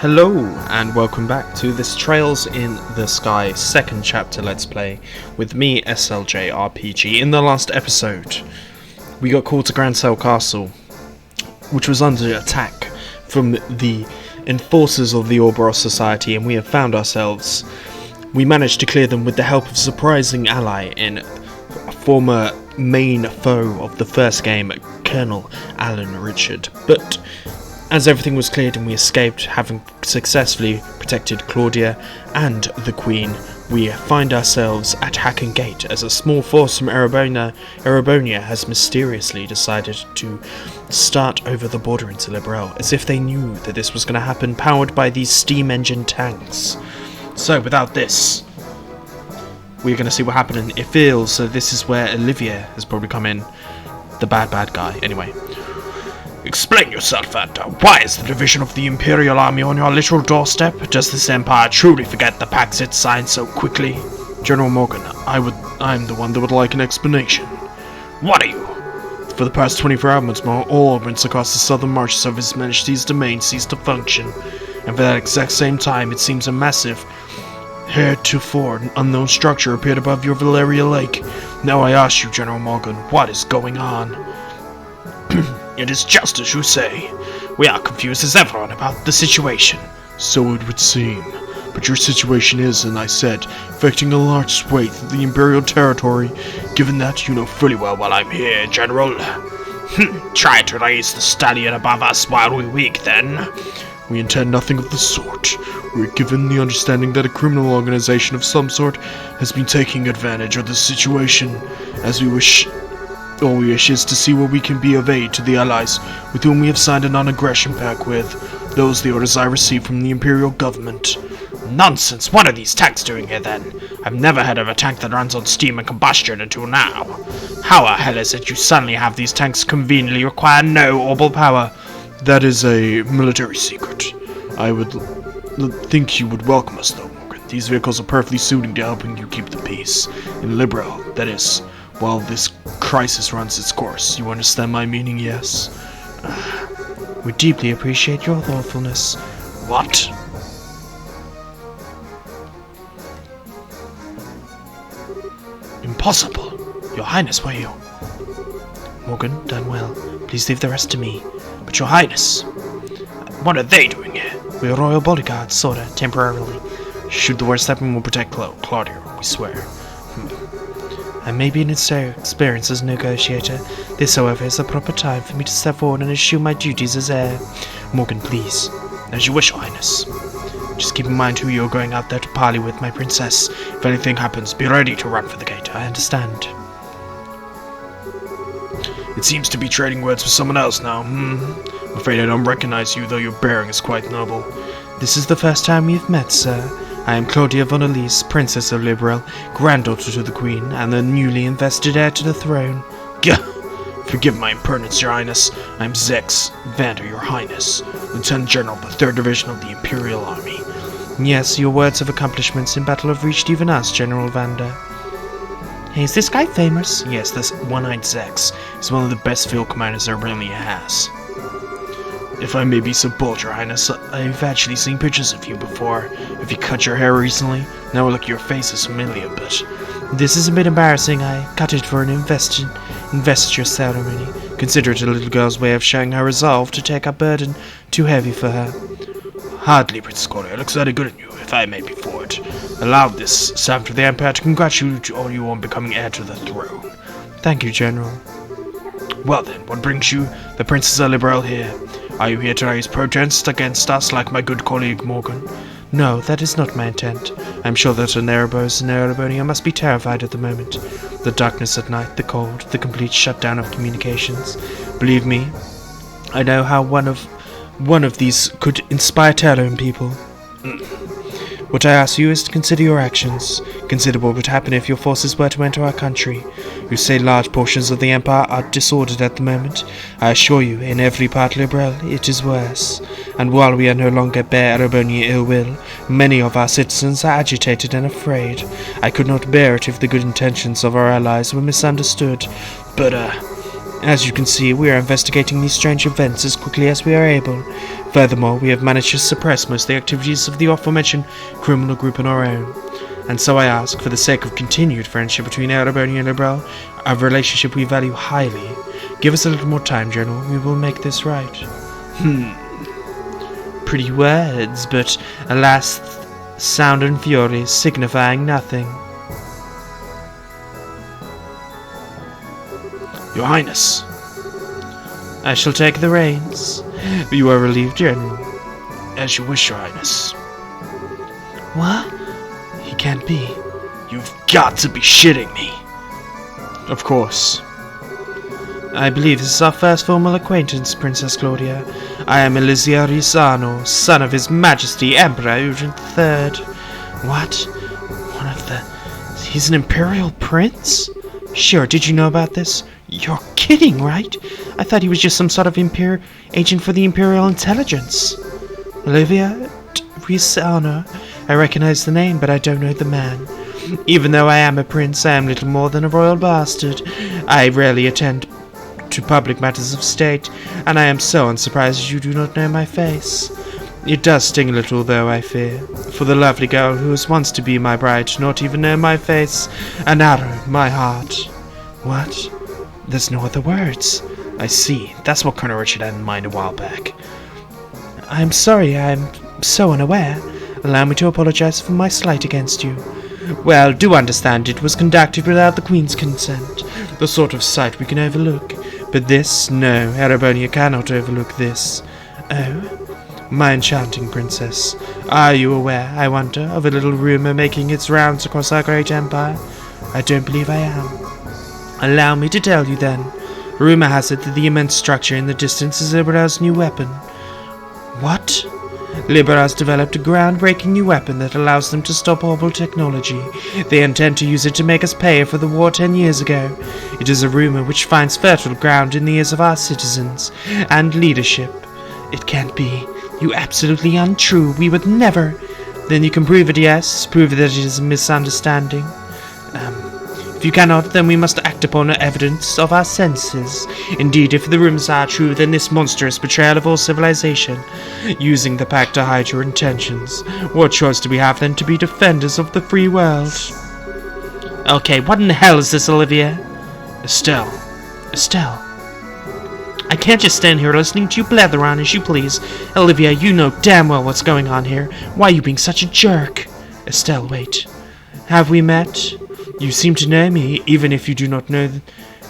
Hello and welcome back to this Trails in the Sky second chapter Let's Play with me, Estelle jrpg. In the last episode, we got called to Grancel Castle, which was under attack from the enforcers of the Ourbours Society, and we have found ourselves. We managed to clear them with the help of a surprising ally in a former main foe of the first game, Colonel Alan Richard. But as everything was cleared and we escaped, having successfully protected Claudia and the Queen, we find ourselves at Hacken Gate as a small force from Erebonia has mysteriously decided to start over the border into Liberel, as if they knew that this was going to happen, powered by these steam engine tanks. So without this, we're going to see what happened in Ifil. So this is where Olivier has probably come in, the bad guy. Anyway. Explain yourself, Anta. Why is the division of the Imperial Army on your literal doorstep? Does this Empire truly forget the pacts it signed so quickly? General Morgan, I'm the one that would like an explanation. What are you? For the past 24 hours, all elements across the southern marches of His Majesty's domain ceased to function, and for that exact same time, it seems a massive, heretofore unknown structure appeared above your Valeria Lake. Now I ask you, General Morgan, what is going on? It is just as you say. We are confused as ever about the situation. So it would seem. But your situation is, as I said, affecting a large swathe of the Imperial territory, given that you know fully well while I'm here, General. Try to raise the stallion above us while we weak, then. We intend nothing of the sort. We're given the understanding that a criminal organization of some sort has been taking advantage of the situation, as we wish. All we wish is to see what we can be of aid to the allies with whom we have signed a non-aggression pact with. Those are the orders I received from the Imperial government. Nonsense! What are these tanks doing here then? I've never heard of a tank that runs on steam and combustion until now. How the hell is it you suddenly have these tanks conveniently require no orbital power? That is a military secret. I would think you would welcome us though, Morgan. These vehicles are perfectly suited to helping you keep the peace. In Liberel, that is, while this crisis runs its course. You understand my meaning, yes? We deeply appreciate your thoughtfulness. What? Impossible! Your Highness, were you? Morgan, done well. Please leave the rest to me. But Your Highness, what are they doing here? We are royal bodyguards, sorta, temporarily. Should the worst happen, we'll protect Claudia, we swear. I may be an experienced as a negotiator. This, however, is the proper time for me to step forward and assume my duties as heir. Morgan, please. As you wish, Your Highness. Just keep in mind who you're going out there to parley with, my princess. If anything happens, be ready to run for the gate. I understand. It seems to be trading words with someone else now. I'm afraid I don't recognize you, though your bearing is quite noble. This is the first time we've met, sir. I am Claudia von Elise, Princess of Liberel, granddaughter to the Queen, and the newly invested heir to the throne. Gah! Forgive my impertinence, Your Highness. I'm Zex Vander, Your Highness, Lieutenant General of the 3rd Division of the Imperial Army. Yes, your words of accomplishments in battle have reached even us, General Vander. Hey, is this guy famous? Yes, this one-eyed Zex is one of the best field commanders Erebonia has. If I may be so bold, Your Highness, I've actually seen pictures of you before. Have you cut your hair recently? Now look, your face is familiar, but... This is a bit embarrassing. I cut it for an investiture ceremony. Consider it a little girl's way of showing her resolve to take a burden too heavy for her. Hardly, Princess Claudia. It looks very good on you, if I may be forward. Allow this servant of the Empire to congratulate you on becoming heir to the throne. Thank you, General. Well then, what brings you, the Princess of Liberel, here? Are you here to raise protest against us like my good colleague Morgan? No, that is not my intent. I am sure that an Ourbours and Erebonia must be terrified at the moment. The darkness at night, the cold, the complete shutdown of communications. Believe me, I know how one of these could inspire terror in people. What I ask you is to consider your actions. Consider what would happen if your forces were to enter our country. You say large portions of the Empire are disordered at the moment. I assure you, in every part of Liberel, it is worse. And while we are no longer bear Erebonia ill will, many of our citizens are agitated and afraid. I could not bear it if the good intentions of our allies were misunderstood. But, As you can see, we are investigating these strange events as quickly as we are able. Furthermore, we have managed to suppress most of the activities of the aforementioned criminal group on our own. And so I ask, for the sake of continued friendship between Erebonia and Liberal, a relationship we value highly, give us a little more time, General. We will make this right. Pretty words, but alas, sound and fury signifying nothing. Your Highness. I shall take the reins. You are relieved, General. As you wish, Your Highness. What? He can't be. You've got to be shitting me. Of course. I believe this is our first formal acquaintance, Princess Claudia. I am Elizia Risano, son of His Majesty Emperor Eugene III. What? One of the... He's an Imperial Prince? Sure, did you know about this? You're kidding, right? I thought he was just some sort of agent for the Imperial Intelligence. Olivia Risano. I recognize the name, but I don't know the man. Even though I am a prince, I am little more than a royal bastard. I rarely attend to public matters of state, and I am so unsurprised you do not know my face. It does sting a little, though, I fear, for the lovely girl who was once to be my bride to not even know my face, an arrow in my heart. What? There's no other words. I see. That's what Colonel Richard had in mind a while back. I'm sorry, I'm so unaware. Allow me to apologize for my slight against you. Well, do understand it was conducted without the Queen's consent, the sort of sight we can overlook. But this, no, Erebonia cannot overlook this. Oh, my enchanting princess, are you aware, I wonder, of a little rumour making its rounds across our great empire? I don't believe I am. Allow me to tell you then. Rumour has it that the immense structure in the distance is Liberal's new weapon. What? Liberal's developed a groundbreaking new weapon that allows them to stop orbital technology. They intend to use it to make us pay for the war 10 years ago. It is a rumour which finds fertile ground in the ears of our citizens and leadership. It can't be. You absolutely untrue. We would never. Then you can prove it, yes. Prove that it is a misunderstanding. If you cannot, then we must act upon evidence of our senses. Indeed, if the rumors are true, then this monstrous betrayal of all civilization, using the pact to hide your intentions. What choice do we have then to be defenders of the free world? Okay, what in the hell is this, Olivia? Estelle. I can't just stand here listening to you blather on as you please. Olivia, you know damn well what's going on here. Why are you being such a jerk? Estelle, wait. Have we met? You seem to know me, even if you do not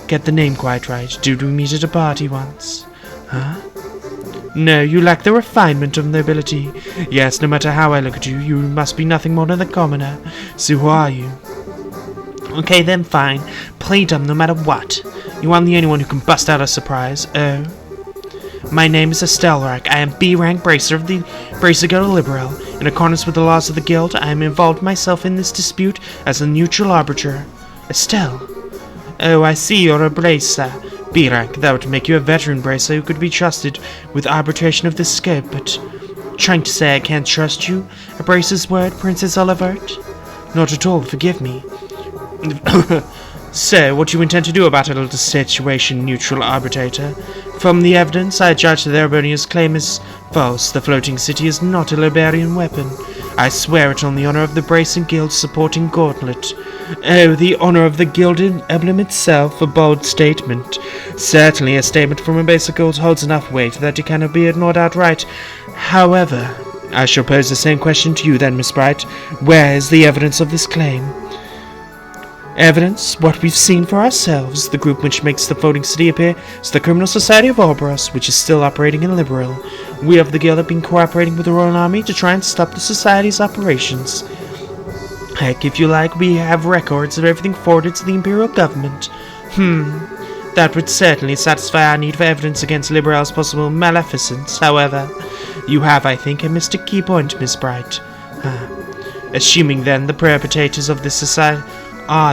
get the name quite right. Did we meet at a party once? Huh? No, you lack the refinement of nobility. Yes, no matter how I look at you, you must be nothing more than a commoner. So who are you? Okay then, fine. Play dumb no matter what. You aren't the only one who can bust out a surprise. Oh? My name is Estelle Bright. I am B-rank bracer of the Bracer Guild Liberal. In accordance with the laws of the guild, I am involved myself in this dispute as a neutral arbiter. Estelle. Oh, I see you're a bracer. B-rank, that would make you a veteran bracer who could be trusted with arbitration of this scope, but... Trying to say I can't trust you? A bracer's word, Princess Olivert? Not at all, forgive me. So, what do you intend to do about a little situation, neutral arbitrator? From the evidence, I judge that Erebonia's claim is false. The floating city is not a Liberian weapon. I swear it on the honor of the Bracing Guild supporting Gauntlet. Oh, the honor of the guild emblem itself, a bold statement. Certainly, a statement from a basic guild holds enough weight that it cannot be ignored outright. However, I shall pose the same question to you then, Miss Bright. Where is the evidence of this claim? Evidence? What we've seen for ourselves. The group which makes the floating city appear is the Criminal Society of Ourbours, which is still operating in Liberal. We of the Guild have been cooperating with the Royal Army to try and stop the Society's operations. Heck, if you like, we have records of everything forwarded to the Imperial Government. That would certainly satisfy our need for evidence against Liberal's possible maleficence. However, you have, I think, missed a key point, Miss Bright. Assuming, then, the perpetrators of this society...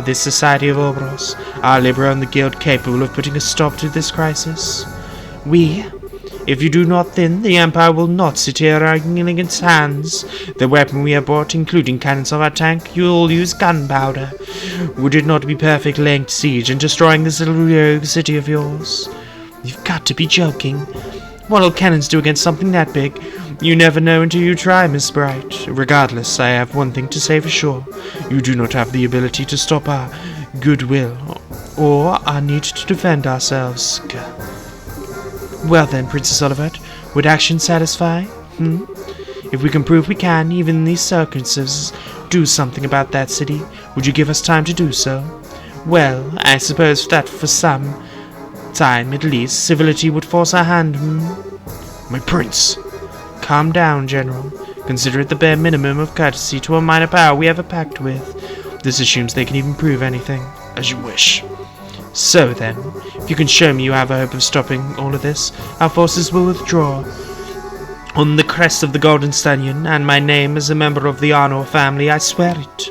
this Society of Ourbours, are Liberal and the Guild capable of putting a stop to this crisis? If you do not, then the Empire will not sit here wringing its hands. The weapon we have brought, including cannons of our tank, you will use gunpowder. Would it not be perfect laying siege and destroying this little rogue city of yours? You've got to be joking. What'll cannons do against something that big? You never know until you try, Miss Bright. Regardless, I have one thing to say for sure. You do not have the ability to stop our goodwill, or our need to defend ourselves. Well then, Princess Olivert, would action satisfy? If we can prove we can, even in these circumstances, do something about that city, would you give us time to do so? Well, I suppose that for some time, at least, civility would force our hand, My prince! Calm down, General. Consider it the bare minimum of courtesy to a minor power we have a pact with. This assumes they can even prove anything. As you wish. So then, if you can show me you have a hope of stopping all of this, our forces will withdraw. On the crest of the Golden Stallion, and my name as a member of the Arnor family, I swear it.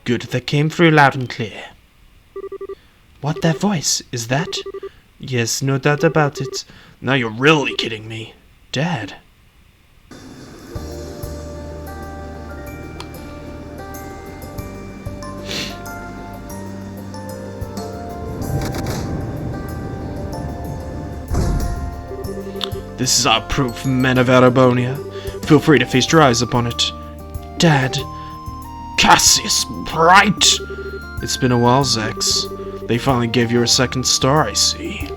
Good, that came through loud and clear. What, that voice? Is that? Yes, no doubt about it. Now you're really kidding me. Dad. This is our proof, men of Erebonia. Feel free to feast your eyes upon it. Dad. Cassius Bright! It's been a while, Zex. They finally gave you a second star, I see.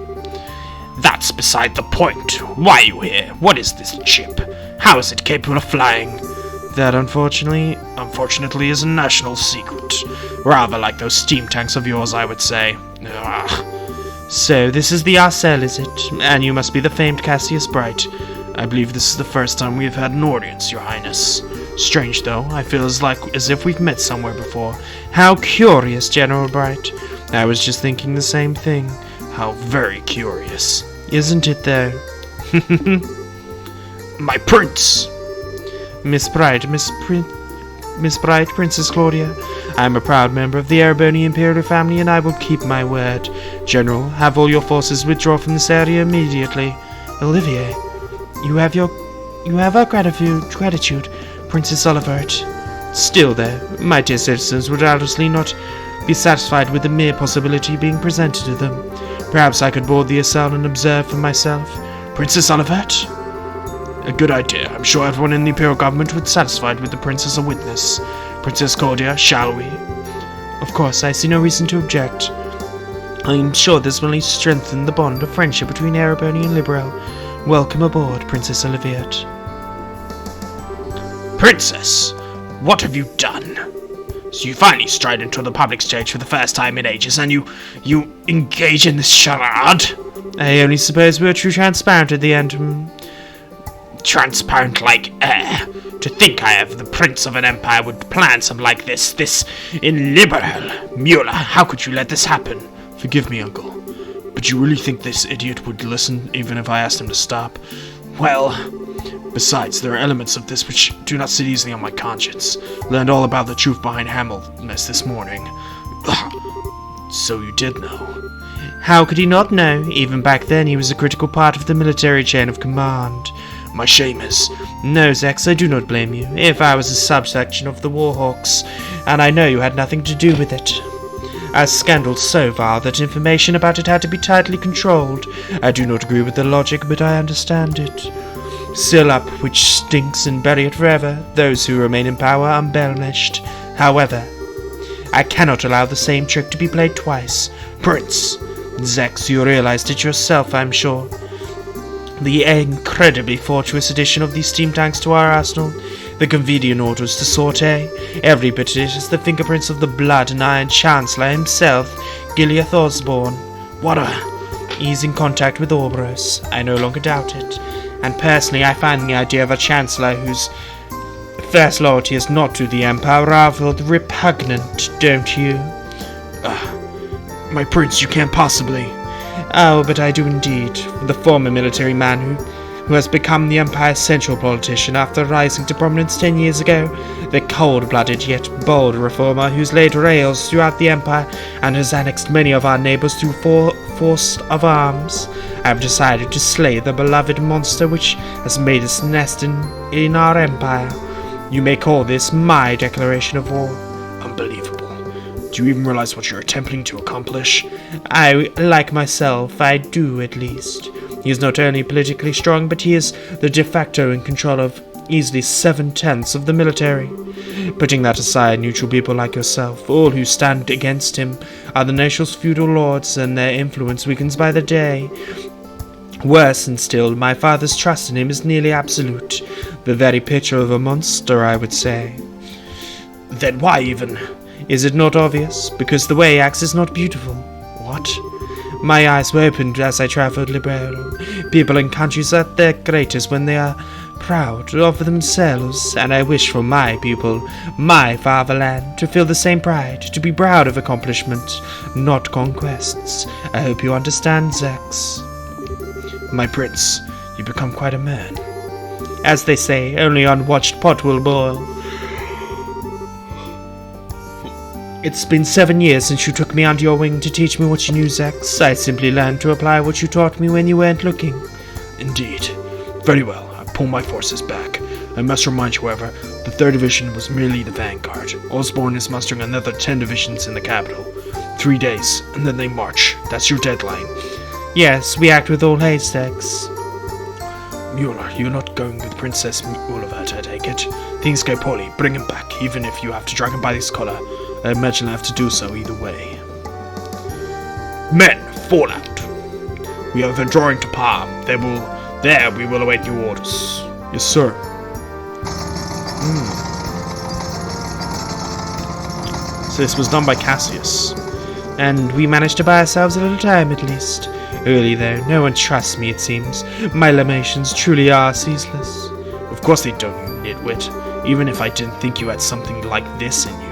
That's beside the point. Why are you here? What is this chip? How is it capable of flying? That, unfortunately, is a national secret. Rather like those steam tanks of yours, I would say. So, this is the Arcel, is it? And you must be the famed Cassius Bright. I believe this is the first time we have had an audience, Your Highness. Strange, though. I feel as if we've met somewhere before. How curious, General Bright. I was just thinking the same thing. How very curious. Isn't it, though? My prince! Miss Bright, Princess Claudia. I am a proud member of the Erebonia Imperial family, and I will keep my word. General, have all your forces withdraw from this area immediately. Olivier, you have our gratitude, Princess Olivert. Still, though, my dear citizens would doubtlessly not be satisfied with the mere possibility being presented to them. Perhaps I could board the Arcel and observe for myself. Princess Olivert? A good idea. I'm sure everyone in the Imperial government would be satisfied with the prince as a witness. Princess Claudia, shall we? Of course, I see no reason to object. I am sure this will only strengthen the bond of friendship between Erebonia and Liberel. Welcome aboard, Princess Olivier. Princess, what have you done? So you finally stride into the public stage for the first time in ages, and you engage in this charade? I only suppose we were too transparent at the end. Transparent like air. To think I have the prince of an empire would plan something like this illiberal. Mueller, how could you let this happen? Forgive me, Uncle, but you really think this idiot would listen even if I asked him to stop? Well, besides, there are elements of this which do not sit easily on my conscience. Learned all about the truth behind Hamill's mess this morning. So you did know. How could he not know? Even back then he was a critical part of the military chain of command. My shame is... No, Zex, I do not blame you. If I was a subsection of the Warhawks, and I know you had nothing to do with it. A scandal so vile that information about it had to be tightly controlled. I do not agree with the logic, but I understand it. Seal up which stinks and bury it forever. Those who remain in power are embellished. However, I cannot allow the same trick to be played twice. Prince! Zex, you realized it yourself, I'm sure. The incredibly fortuitous addition of these steam tanks to our arsenal, the convenient orders to saute, every bit of it is the fingerprints of the blood and Iron Chancellor himself, Gileath Osborne. He's in contact with Ourbours, I no longer doubt it, and personally I find the idea of a Chancellor whose first loyalty is not to the Empire rather repugnant, don't you? My prince, you can't possibly... Oh, but I do indeed. The former military man who has become the Empire's central politician after rising to prominence 10 years ago. The cold-blooded yet bold reformer who's laid rails throughout the Empire and has annexed many of our neighbors through force of arms. I have decided to slay the beloved monster which has made its nest in our Empire. You may call this my declaration of war. Unbelievable. Do you even realize what you're attempting to accomplish? Like myself, I do at least. He is not only politically strong, but he is the de facto in control of easily 7/10 of the military. Putting that aside, neutral people like yourself, all who stand against him, are the nation's feudal lords, and their influence weakens by the day. Worse than still, my father's trust in him is nearly absolute. The very picture of a monster, I would say. Then why even? Is it not obvious? Because the way he acts is not beautiful. What? My eyes were opened as I travelled Libero. People in countries at their greatest when they are proud of themselves, and I wish for my people, my fatherland, to feel the same pride, to be proud of accomplishment, not conquests. I hope you understand, Zex. My prince, you become quite a man. As they say, only unwatched pot will boil. It's been 7 years since you took me under your wing to teach me what you knew, Zex. I simply learned to apply what you taught me when you weren't looking. Indeed. Very well, I pull my forces back. I must remind you, however, the 3rd Division was merely the vanguard. Osborne is mustering another 10 divisions in the capital. 3 days, and then they march. That's your deadline. Yes, we act with all haste, Zex. Mueller, you're not going with Princess Ulevert, I take it. Things go poorly, bring him back, even if you have to drag him by his collar. I imagine I have to do so either way. Men, fall out! We are withdrawing to Palm. There we will await your orders. Yes, sir. So this was done by Cassius. And we managed to buy ourselves a little time at least. Early though, no one trusts me it seems. My lamations truly are ceaseless. Of course they don't, you nitwit. Even if I didn't think you had something like this in you.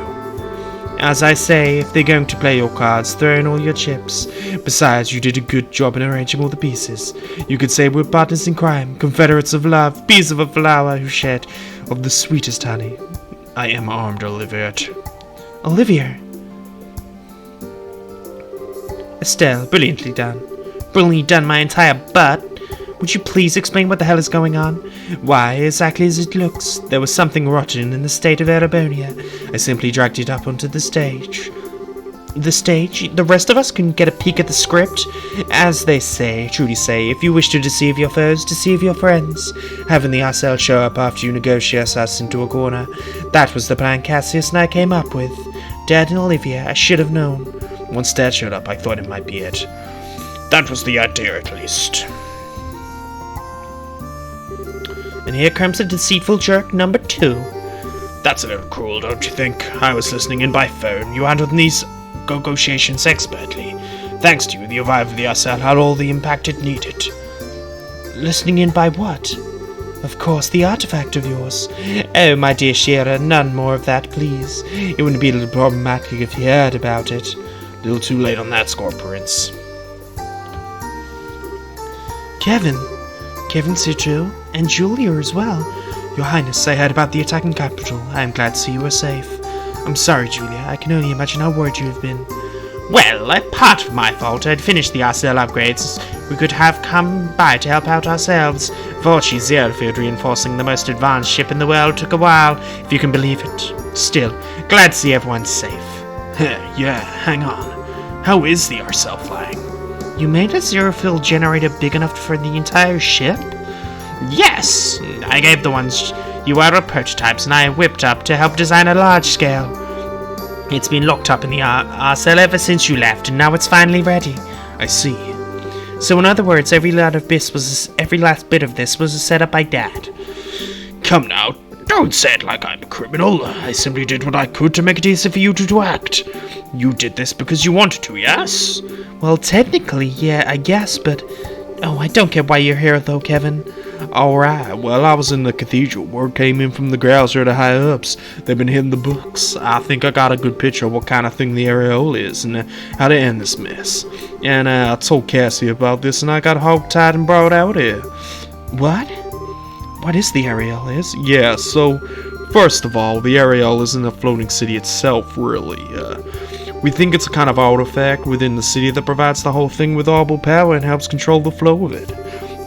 As I say, if they're going to play your cards, throw in all your chips. Besides, you did a good job in arranging all the pieces. You could say we're partners in crime, confederates of love, bees of a flower who shed of the sweetest honey. I am armed, Olivier. Olivier? Estelle, brilliantly done. Brilliantly done, my entire butt. Would you please explain what the hell is going on? Why, exactly as it looks. There was something rotten in the state of Erebonia. I simply dragged it up onto the stage. The stage? The rest of us can get a peek at the script? As they say, truly say, if you wish to deceive your foes, deceive your friends. Having the Arcel show up after you negotiate us into a corner. That was the plan Cassius and I came up with. Dad and Olivia, I should have known. Once Dad showed up, I thought it might be it. That was the idea, at least. And here comes the deceitful jerk number 2. That's a little cruel, don't you think? I was listening in by phone. You handled these negotiations expertly. Thanks to you, the revival of the Arcel had all the impact it needed. Listening in by what? Of course, the artifact of yours. Oh, my dear Shira, none more of that, please. It wouldn't be a little problematic if you heard about it. A little too late on that score, Prince. Kevin Citro, and Julia as well. Your Highness, I heard about the attack in capital. I am glad to see you are safe. I'm sorry, Julia. I can only imagine how worried you have been. Well, part of my fault. I'd finished the Arcel upgrades. We could have come by to help out ourselves. Vorchi's airfield reinforcing the most advanced ship in the world took a while, if you can believe it. Still, glad to see everyone's safe. Yeah, hang on. How is the Arcel flying? You made a zero-fill generator big enough for the entire ship? Yes! I gave the ones you were prototypes and I whipped up to help design a large scale. It's been locked up in the Arcel ever since you left, and now it's finally ready. I see. So in other words, every last bit of this was set up by Dad. Come now, don't say it like I'm a criminal. I simply did what I could to make it easy for you to act. You did this because you wanted to, yes? Well, technically, yeah, I guess, but... Oh, I don't get why you're here, though, Kevin. Alright, well, I was in the cathedral. Word came in from the Growser to high-ups. They've been hitting the books. I think I got a good picture of what kind of thing the areola is and how to end this mess. And I told Cassie about this and I got hog-tied and brought out here. What? What is the areola? Yeah, so, first of all, the areola isn't a floating city itself, really. We think it's a kind of artifact within the city that provides the whole thing with audible power and helps control the flow of it.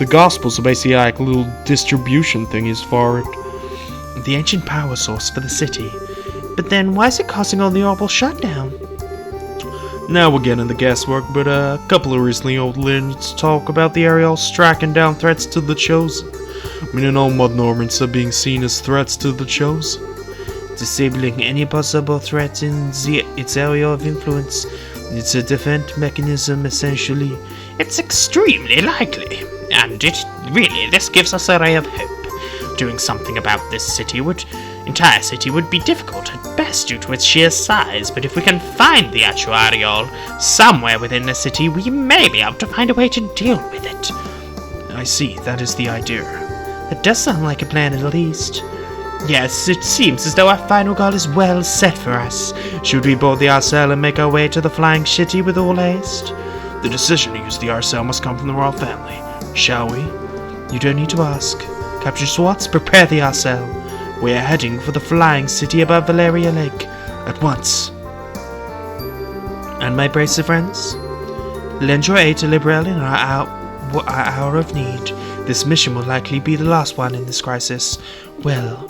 The Gospels are basically like little distribution thingies for it. The ancient power source for the city. But then why is it causing all the Ourbours shutdown? Now we're getting the guesswork, but a couple of recently old legends talk about the Ariel striking down threats to the Chosen. Meaning all modern ornaments are being seen as threats to the Chosen. Disabling any possible threat in its area of influence. It's a defense mechanism, essentially. It's extremely likely, and this gives us a ray of hope. Doing something about this entire city would be difficult at best due to its sheer size, but if we can find the actual Ariel somewhere within the city, we may be able to find a way to deal with it. I see, that is the idea. It does sound like a plan at least. Yes, it seems as though our final goal is well set for us. Should we board the Arcel and make our way to the Flying City with all haste? The decision to use the Arcel must come from the royal family. Shall we? You don't need to ask. Captain Schwartz, prepare the Arcel. We are heading for the Flying City above Valeria Lake. At once. And my brave friends, lend your aid to Liberel in our hour of need. This mission will likely be the last one in this crisis. Well,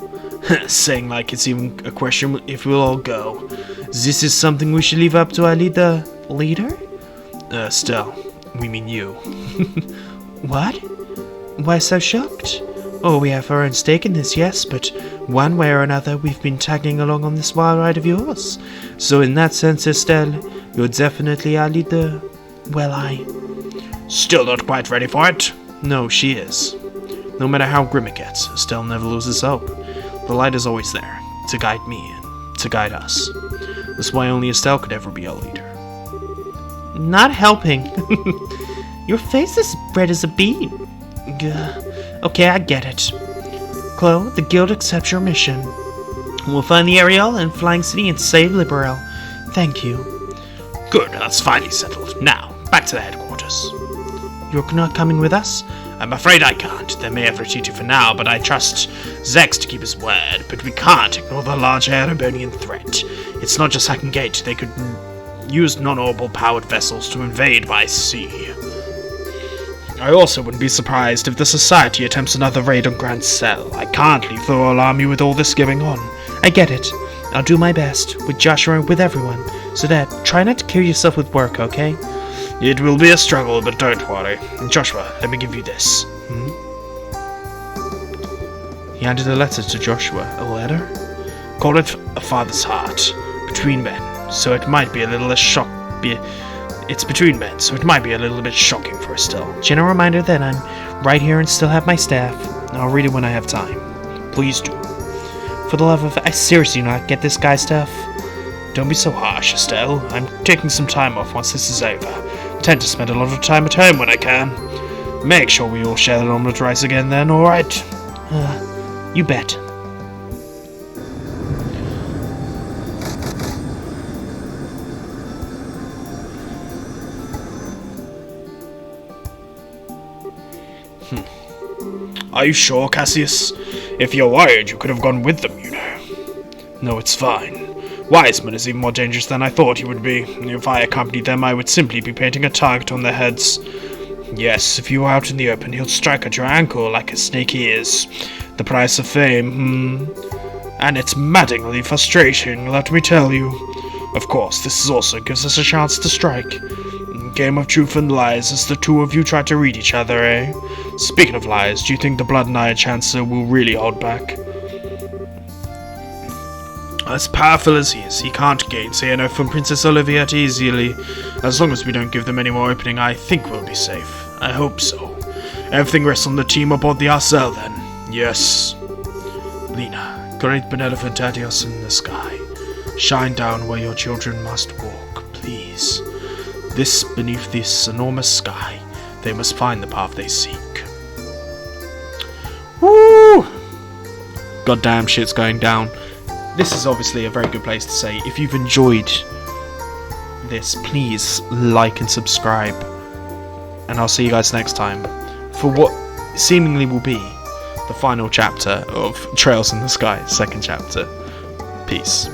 saying like it's even a question if we'll all go. This is something we should leave up to our leader? Estelle, we mean you. What? Why so shocked? Oh, we have our own stake in this, yes, but one way or another we've been tagging along on this wild ride of yours. So in that sense, Estelle, you're definitely our leader. Well, I... Still not quite ready for it? No, she is. No matter how grim it gets, Estelle never loses hope. The light is always there, to guide me and to guide us. That's why only Estelle could ever be our leader. Not helping. Your face is red as a beet. Okay, I get it. Chloe, the guild accepts your mission. We'll find the Ariel and Flying City and save Liberel. Thank you. Good, that's finally settled. Now, back to the headquarters. You're not coming with us? I'm afraid I can't. They may have retreated you for now, but I trust Zex to keep his word. But we can't ignore the large Erebonian threat. It's not just Hacking Gate. They could use non-orbital powered vessels to invade by sea. I also wouldn't be surprised if the Society attempts another raid on Grand Cell. I can't leave the Royal Army with all this going on. I get it. I'll do my best, with Joshua and with everyone. So Dad, try not to kill yourself with work, okay? It will be a struggle, but don't worry. Joshua, let me give you this. He handed a letter to Joshua. A letter? Call it a father's heart. Between men, so it might be a little less It's between men, so it might be a little bit shocking for Estelle. Gentle reminder that I'm right here and still have my staff. I'll read it when I have time. Please do. For the love of... I seriously do not get this guy stuff. Don't be so harsh, Estelle. I'm taking some time off once this is over. I tend to spend a lot of time at home when I can. Make sure we all share the omelette rice again then, alright? You bet. Are you sure, Cassius? If you're worried, you could have gone with them, you know. No, it's fine. Wiseman is even more dangerous than I thought he would be. If I accompanied them, I would simply be painting a target on their heads. Yes, if you were out in the open, he'll strike at your ankle like a snake he is. The price of fame, And it's maddeningly frustrating, let me tell you. Of course, this also gives us a chance to strike. Game of truth and lies as the two of you try to read each other, eh? Speaking of lies, do you think the Blood-Knight Chancellor will really hold back? As powerful as he is, he can't gainsay an oath from Princess Olivia easily. As long as we don't give them any more opening, I think we'll be safe. I hope so. Everything rests on the team aboard the Arcel, then. Yes. Lena, great benevolent Adios in the sky. Shine down where your children must walk, please. Beneath this enormous sky, they must find the path they seek. Woo! Goddamn shit's going down. This is obviously a very good place to say, if you've enjoyed this, please like and subscribe. And I'll see you guys next time for what seemingly will be the final chapter of Trails in the Sky, second chapter. Peace.